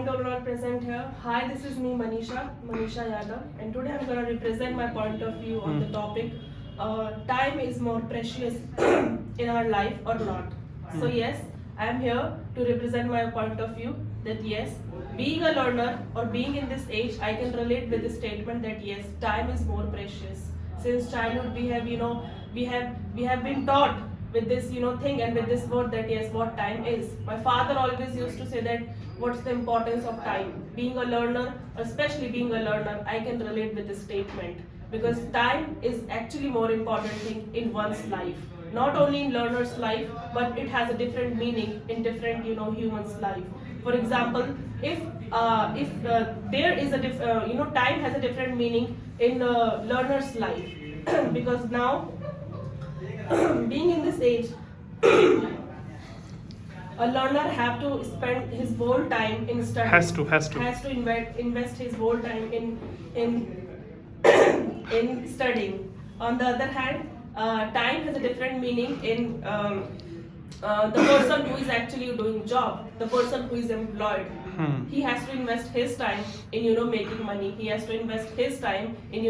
point of view present here. Hi, this is me, Manisha Yadav, and today I'm going to represent my point of view on the topic. Time is more precious in our life or not. So yes, I'm here to represent my point of view that yes, being a learner or being in this age, I can relate with the statement that yes, time is more precious. Since childhood, we have been taught with this thing and with this word that yes, what time is. My father always used to say that what's the importance of time. Being a learner, especially being a learner, I can relate with this statement because time is actually more important thing in one's life. Not only in learner's life, but it has a different meaning in different humans' life. For example, if there is time has a different meaning in learner's life because now being in this age, a learner have to spend his whole time in studying. Has to invest his whole time in in studying. On the other hand, time has a different meaning in the person who is actually doing job, the person who is employed. He has to invest his time in making money. He has to invest his time in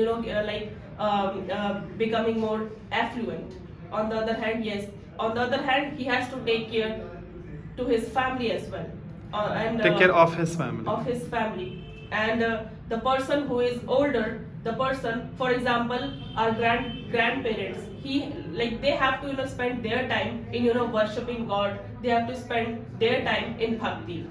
becoming more affluent. On the other hand, yes. On the other hand, he has to take care to his family as well, and take care of his family. And the person who is older, the person, for example, our grandparents, they have to spend their time in worshipping God. They have to spend their time in bhakti.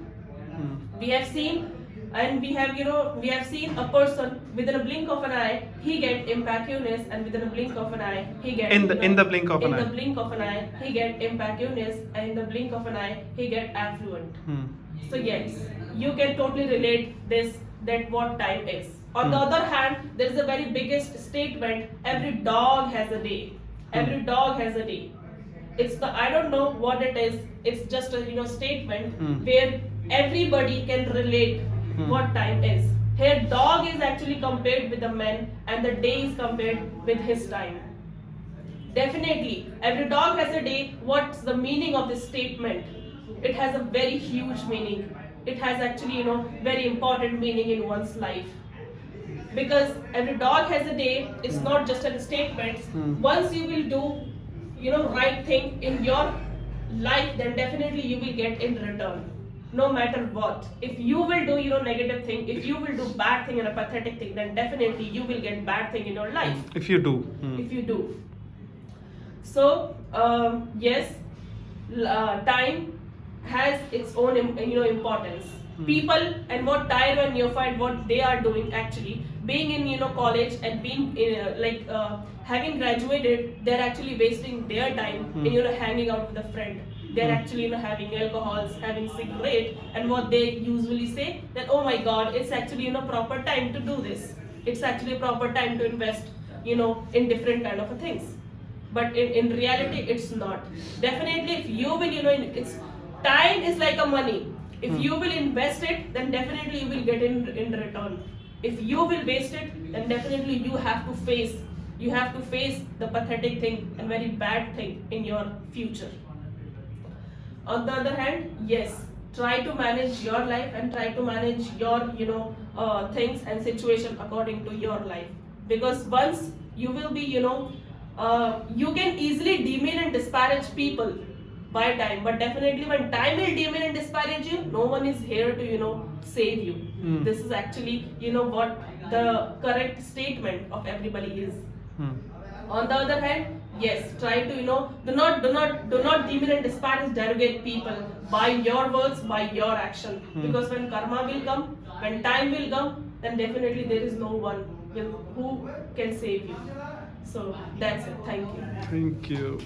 We have seen. And we have seen a person within a blink of an eye, he get impactfulness, and within a blink of an eye, he get in the blink of an eye. In the blink of an eye, he get impactfulness, and in the blink of an eye, he get affluent. So yes, you can totally relate this that what time is. On the other hand, there is a very biggest statement: every dog has a day. Every dog has a day. I don't know what it is. It's just a statement where everybody can relate. What time is. Here dog is actually compared with the man and the day is compared with his time. Definitely, every dog has a day. What's the meaning of this statement? It has a very huge meaning. It has actually very important meaning in one's life. Because every dog has a day, it's not just a statement. Once you will do right thing in your life, then definitely you will get in return. No matter what. If you will do negative thing, if you will do bad thing and a pathetic thing, then definitely you will get bad thing in your life. If you do. If you do. So yes, time has its own importance. People and what Tyre and Neophyte, what they are doing actually, being in college and being having graduated, they're actually wasting their time in hanging out with a friend. They're actually having alcohols, having cigarette, and what they usually say that oh my God, it's actually proper time to do this. It's actually proper time to invest in different kind of things. But in reality, it's not. Definitely, if you will it's time is like a money. If you will invest it, then definitely you will get in return. If you will waste it, then definitely you have to face the pathetic thing and very bad thing in your future. On the other hand, yes, try to manage your life and try to manage your things and situation according to your life. Because once you will be you can easily demean and disparage people by time, but definitely when time will demean and disparage you, no one is here to save you. This is actually what the correct statement of everybody is. On the other hand, yes, try to do not demean and disparage, derogate people by your words, by your action. Because when karma will come, when time will come, then definitely there is no one who can save you. So that's it. Thank you. Thank you.